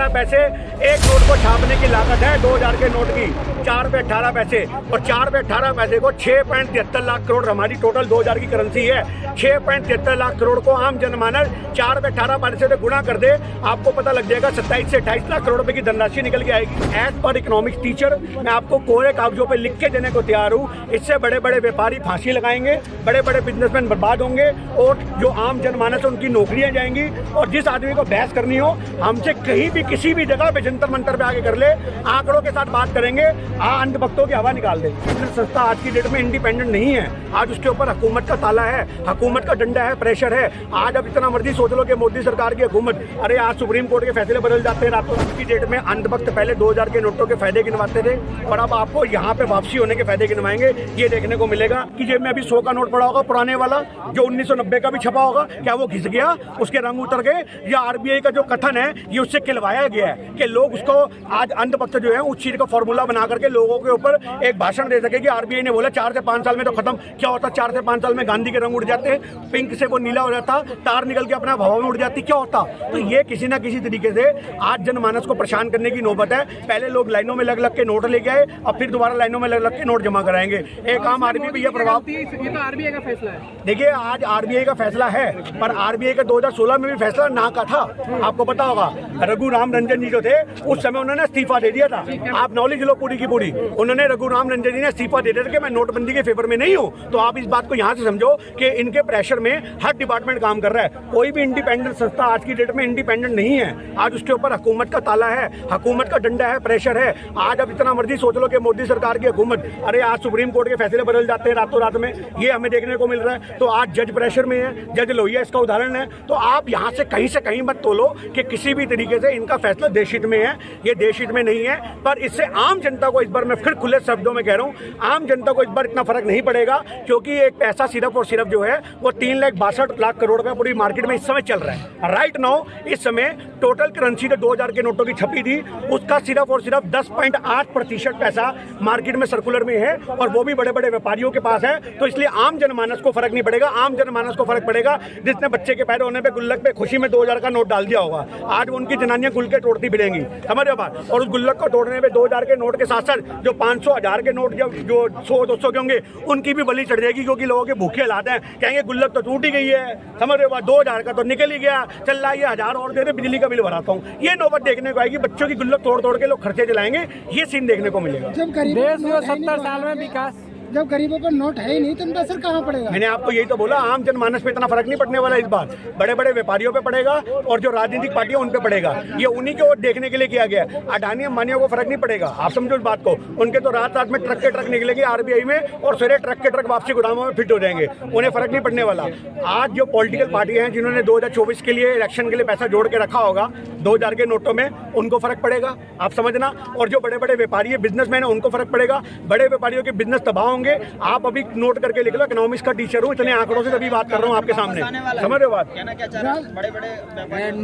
18 पैसे एक नोट को छापने की लागत है 2000 के नोट की, 4 रुपये 18 पैसे, और 4 रुपये 18 पैसे को 6.73 लाख करोड़ हमारी टोटल 2000 की करेंसी है। 6.73 लाख करोड़ को आम जनमानस 4 रुपये 18 पैसे से गुणा कर दे, आपको पता लग जाएगा 27 से 28 लाख करोड़ रुपए की धनराशि निकल के आएगी। एज पर इकोनॉमिक्स टीचर मैं आपको कोरे कागजों पे लिख के देने को तैयार हूँ। इससे बड़े बड़े व्यापारी फांसी लगाएंगे, बड़े बड़े बिजनेसमैन बर्बाद होंगे, और जो आम जनमानस है उनकी नौकरियां जाएंगी। और जिस आदमी को बहस करनी हो हमसे कहीं भी किसी भी जगह पे जंतर मंतर पे आगे कर ले, आंकड़ों के साथ बात करेंगे, अंधभक्तों की हवा निकाल दे। संस्था आज की डेट में इंडिपेंडेंट नहीं है, आज उसके ऊपर हुकूमत का ताला है, हुकूमत का डंडा है, प्रेशर है। आज अब इतना मर्जी सोच लो कि मोदी सरकार की हुकूमत, अरे आज सुप्रीम कोर्ट के फैसले बदल जाते हैं रातों रात। की डेट में अंधभक्त पहले 2000 के नोटों के फायदे गिनवाते थे, और अब आपको यहाँ पे वापसी होने के फायदे गिनवाएंगे। ये देखने को मिलेगा कि जेब में अभी 100 का नोट पड़ा होगा पुराने वाला, जो 1990 का भी छपा होगा, क्या वो घिस गया, उसके रंग उतर गए, या आरबीआई का जो कथन है ये उससे खिलवाया गया है कि लोग उसको आज अंधभक्त जो है उस चीज का फॉर्मूला बना करके लोगों के ऊपर एक भाषण दे सके कि आरबीआई ने बोला 4 से 5 साल में तो खत्म। क्या होता 4 से 5 साल में? गांधी के रंग उड़ जाते हैं, पिंक से वो नीला हो जाता, तार निकल के अपना हवा में उड़ जाती, क्या होता? तो ये किसी ना किसी तरीके से आज जनमानस को परेशान करने की नौबत है। पहले लोग लाइनों में लग लग के नोट लेके आए, अब फिर दोबारा लाइनों में लग लग के नोट जमा कराएंगे। एक आम आदमी भी ये प्रभाव, ये तो आरबीआई का फैसला है। देखिए आज आरबीआई का फैसला है, पर आरबीआई का 2016 में भी फैसला ना का था, आपको पता होगा। रघुराम रंजन जी जो थे उस समय उन्होंने इस्तीफा दे दिया था, आप नॉलेज लो पूरी की पूरी। उन्होंने रघुराम रंजन जी ने इस्तीफा दे दिया था कि मैं नोटबंदी के फेवर में नहीं हूं। तो आप इस बात को यहां से समझो कि इनके प्रेशर में हर डिपार्टमेंट काम कर रहा है। कोई भी इंडिपेंडेंट संस्था आज की डेट में इंडिपेंडेंट नहीं है, आज उसके ऊपर हुकूमत का ताला है, हुकूमत का डंडा है, प्रेशर है। आज अब इतना मर्जी सोच लो कि मोदी सरकार की हुकूमत, अरे आज सुप्रीम कोर्ट के फैसले बदल जाते हैं रातों रात में, ये हमें देखने को मिल रहा है। तो आज जज प्रेशर में है, जज लोहिया इसका उदाहरण है। तो आप यहाँ से कहीं मत तोलो कि किसी भी तरीके से इनका फैसला देशहित में है, ये देशहित में नहीं है। पर इससे आम जनता को इस बार मैं फिर खुले शब्दों में कह रहा हूँ, आम जनता को इस बार इतना फर्क नहीं पड़ेगा, क्योंकि एक पैसा सिर्फ और सिर्फ जो है वो 3,62,00,000 करोड़ रुपया पूरी मार्केट में इस समय चल रहा है। राइट नाउ इस समय टोटल करेंसी जो 2000 के नोटों की छपी थी उसका सिर्फ और सिर्फ 10.8% पैसा मार्केट में सर्कुलर में है, और वो भी बड़े बड़े व्यापारियों के पास है। तो इसलिए आम जनमानस को फर्क नहीं पड़ेगा, आम जनमानस को फर्क पड़ेगा जिसने बच्चे के पैदा होने पे गुल्लक पे खुशी में 2000 का नोट डाल दिया होगा। आज उनकी जनानियां गुल के तोड़ती फिरेंगी, समझ रहे हो बात। और उस गुल्लक को तोड़ने में 2000 के नोट के साथ साथ जो 500 1000 के नोट जो 100-200 के होंगे उनकी भी बलि चढ़ जाएगी, क्योंकि लोगों के भूखे हालात हैं, कहेंगे गुल्लक तो टूट ही गई है, समझ रहे हो बात। 2000 का तो निकल ही गया, चल रहा है 1000 और दे दे, बिजली का बिल भराता हूँ। ये नौबत देखने को आएगी, बच्चों की गुल्लक तोड़ तोड़ के लोग खर्चे चलाएंगे, ये सीन देखने को मिलेगा। जब देश में 70 साल में विकास, जब गरीबों को नोट है ही नहीं तो उनका असर कहाँ पड़ेगा? मैंने आपको यही तो बोला, आम जनमानस पे इतना फर्क नहीं पड़ने वाला इस बार, बड़े बड़े व्यापारियों पे पड़ेगा और जो राजनीतिक पार्टियां उन पे पड़ेगा। ये उन्हीं को देखने के लिए किया गया। अडानी अंबानियों को फर्क नहीं पड़ेगा, आप समझो इस बात को। उनके तो रात रात में ट्रक के ट्रक निकलेंगे आरबीआई में, और सवेरे ट्रक के ट्रक वापसी गोदामों में फिट हो जाएंगे, उन्हें फर्क नहीं पड़ने वाला। आज जो पॉलिटिकल पार्टियां हैं जिन्होंने 2024 के लिए इलेक्शन के लिए पैसा जोड़ के रखा होगा 2000 के नोटों में, उनको फर्क पड़ेगा, आप समझना। और जो बड़े बड़े व्यापारी है, बिजनेसमैन है, उनको फर्क पड़ेगा। बड़े व्यापारियों के बिजनेस तबाह होंगे। आप अभी नोट करके लिख लो, इकोनॉमिक्स का टीचर हूँ, इतने आंकड़ों से तभी बात कर रहा हूँ आपके सामने, समझ रहे हो बात।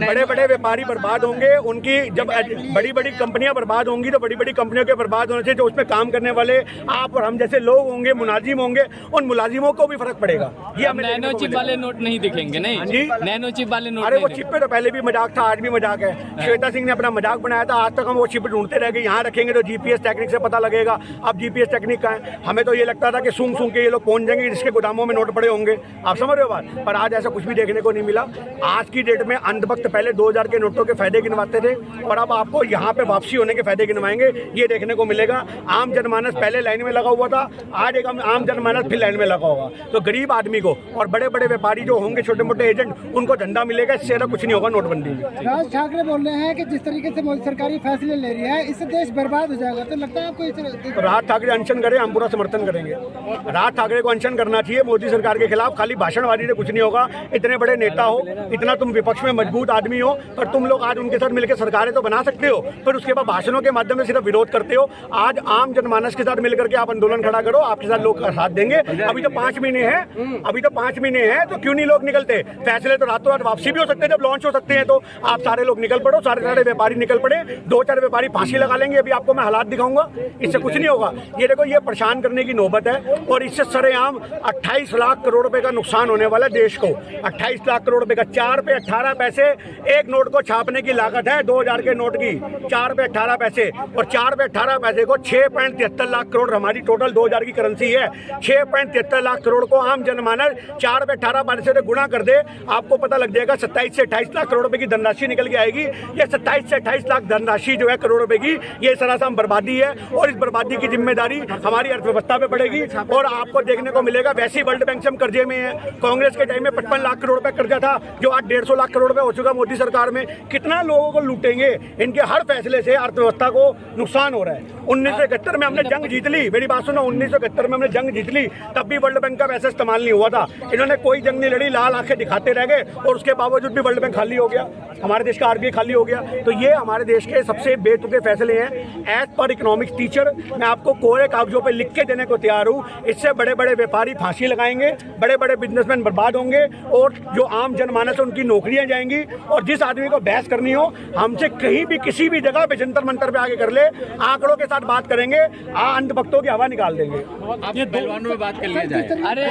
बड़े बड़े व्यापारी बर्बाद होंगे, उनकी जब बड़ी बड़ी कंपनियां बर्बाद होंगी तो बड़ी बड़ी कंपनियों के बर्बाद होने से जो उसमें काम करने वाले आप और हम जैसे लोग होंगे, मुलाजिम होंगे, उन मुलाजिमों को भी फर्क पड़ेगा। ये हमें नैनो चिप वाले नोट नहीं दिखेंगे, नहीं जी, नैनो चिप वाले नोट। अरे वो चिप पे तो पहले भी मजाक था, आज भी मजाक है। श्वेता सिंह ने अपना मजाक बनाया था, आज तक हम वो चिप ढूंढते रह गए। यहाँ रखेंगे तो जीपीएस टेक्निक से पता लगेगा। अब जीपीएस टेक्निक का है, हमें तो ये लगता था कि सूंघ सूंघ के ये लोग पहुंच जाएंगे जिसके गोदामों में नोट पड़े होंगे, आप समझ रहे हो बात। पर आज ऐसा कुछ भी देखने को नहीं मिला। आज की डेट में अंधभक्त पहले 2000 के नोटों के फायदे गिनवाते थे, और अब आपको यहाँ पे वापसी होने के फायदे गिनवाएंगे, ये देखने को मिलेगा। आम जनमानस पहले लाइन में लगा हुआ था, आज एक आम जनमानस फिर लाइन में लगा होगा। तो गरीब आदमी को और बड़े बड़े व्यापारी जो होंगे, छोटे मोटे एजेंट, उनको धंधा मिलेगा, इससे ज्यादा कुछ नहीं होगा नोटबंदी में। राज ठाकरे बोल रहे हैं कि जिस तरीके से मोदी सरकार फैसले ले रही है इससे देश बर्बाद हो जाएगा, तो लगता है आपको? राज ठाकरे अनशन करे, हम पूरा समर्थन करेंगे। राज ठाकरे को अनशन करना चाहिए मोदी सरकार के खिलाफ। खाली भाषणबाजी से कुछ नहीं होगा। इतने बड़े नेता हो, इतना तुम विपक्ष में मजबूत आदमी हो, पर तुम लोग आज उनके साथ मिलकर सरकारें तो बना सकते हो, पर उसके बाद भाषणों के माध्यम से सिर्फ विरोध करते हो। आज आम जनमानस के साथ मिलकर के आप आंदोलन खड़ा करो, आपके साथ लोग साथ देंगे। अभी तो 5 महीने हैं, तो क्यों नहीं लोग निकलते? फैसले तो रातों रात वापसी भी हो सकते हैं, जब लॉन्च हो सकते हैं, तो आप सारे लोग निकल पड़ो, सारे व्यापारी निकल पड़े। 2-4 व्यापारी फांसी लगा लेंगे, अभी आपको मैं हालात दिखाऊंगा, इससे कुछ नहीं होगा। ये देखो, ये परेशान करने की नौबत है। और इससे सरेआम 28 लाख करोड़ रुपए का नुकसान होने वाला है देश को। 28 लाख करोड़ रुपए का, 4 पे 18 पैसे एक नोट को छापने की लागत है 2000 के नोट की, 4 पे 18 पैसे। और 4 पे 18 पैसे को 6.73 लाख करोड़ हमारी टोटल 2000 की करेंसी है। 6.73 लाख करोड़ को आम जनमानस 4 पे 18 पैसे से गुणा कर दे, आपको पता लग जाएगा 27 से 28 लाख करोड़ रुपए की धनराशि निकल के आएगी। ये 27 से 28 लाख धनराशि जो है करोड़ रुपए की, ये सरासर बर्बादी है। और इस बर्बादी की जिम्मेदारी हमारी अर्थव्यवस्था पे पड़ेगी। और आपको देखने को मिलेगा वैसे ही वर्ल्ड बैंक से हम कर्जे में है। कांग्रेस के टाइम में 55 लाख करोड़ रुपए कर्जा था, जो आज 150 लाख करोड़ रुपए हो चुका मोदी सरकार में। कितना लोगों को लूटेंगे? इनके हर फैसले से अर्थव्यवस्था को नुकसान हो रहा है। 1971 में हमने जंग जीत ली, मेरी बात सुनो, 1971 में हमने जंग जीत ली, तब भी वर्ल्ड बैंक का पैसा इस्तेमाल नहीं हुआ था। इन्होंने कोई जंग नहीं लड़ी, लाल आंखें दिखाते रह गए, और उसके बावजूद भी वर्ल्ड बैंक खाली हो गया, हमारे देश का आरबीआई खाली हो गया। तो ये हमारे देश के सबसे बेतुके फैसले हैं। एज पर इकोनॉमिक्स टीचर मैं आपको कोरे कागजों पे लिख के देने को तैयार हूँ। इससे बड़े बड़े व्यापारी फांसी लगाएंगे, बड़े बड़े बिजनेसमैन बर्बाद होंगे, और जो आम जनमानस है उनकी नौकरियां जाएंगी। और जिस आदमी को बहस करनी हो हमसे कहीं भी किसी भी जगह पे जंतर मंतर पे आगे कर ले, आंकड़ों के साथ बात करेंगे, अंधभक्तों की हवा निकाल देंगे। आप पहलवानों में बात कर लिया जाए। अरे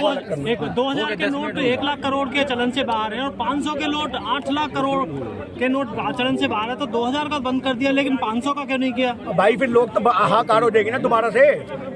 2000 के नोट 1 लाख करोड़ के चलन से बाहर है, और 500 के नोट 8 लाख करोड़ के नोट चलन से बाहर है। तो 2000 का बंद कर दिया, लेकिन 500 का क्यों नहीं किया? भाई फिर लोग तो हाहाकार हो जाएगी ना दोबारा से।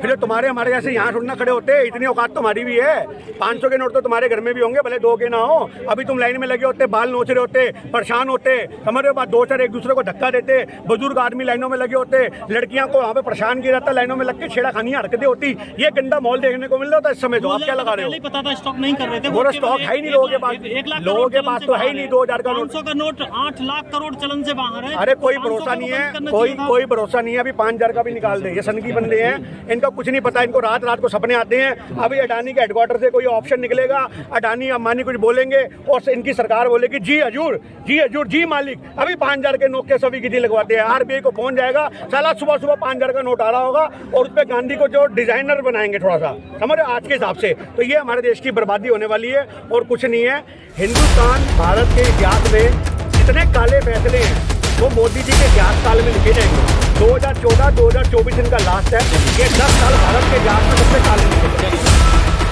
फिर तुम्हारे हमारे जैसे यहाँ थोड़ा खड़े होते, इतनी औकात तुम्हारी भी है। 500 के नोट तो तुम्हारे घर में भी होंगे, भले 2 के ना हो। अभी तुम लाइन में लगे होते, बाल नोच रहे होते, परेशान होते, समझ रहे हो, 2-4 एक दूसरे को धक्का देते, बुजुर्ग आदमी लाइनों में लगे होते, लड़कियां को वहाँ पे परेशान किया जाता, लाइनों में लग के छेड़खानी हरकतें होती। ये गंदा माहौल देखने को मिल रहा था इस समय। तो आप क्या लगा रहे हो? पता था स्टॉक नहीं कर रहे थे, वो स्टॉक है ही नहीं लोगों के पास। 1 लाख लोगों के पास तो है ही नहीं 2000 का नोट। 500 का नोट 8 लाख करोड़ चलन से बाहर है। अरे कोई भरोसा नहीं है, कोई भरोसा नहीं है। अभी 5000 का भी निकाल दे, ये सनकी बंदे हैं, इनका कुछ नहीं पता। इनको रात रात को सपने आते हैं। अभी अडानी के हेडक्वार्टर से कोई ऑप्शन निकलेगा, अडानी अंबानी कुछ बोलेंगे और इनकी सरकार बोलेगी जी हजूर, जी हजूर, जी मालिक। अभी 5000 के नोट के सभी गिद्दी लगवाते हैं। आरबीआई को पहुंच जाएगा, साला सुबह सुबह 5000 का नोट आ रहा होगा, और उस पर गांधी को जो डिजाइनर बनाएंगे थोड़ा सा, समझ रहे आज के हिसाब से। तो ये हमारे देश की बर्बादी होने वाली है और कुछ नहीं है। हिंदुस्तान भारत के इतिहास में जितने काले फैसले हैं वो मोदी जी के इतिहास काल में लिखे जाएंगे। 2014-2024 इनका लास्ट है। ये 10 साल भारत के इतिहास में सबसे काले लिखे जाएंगे।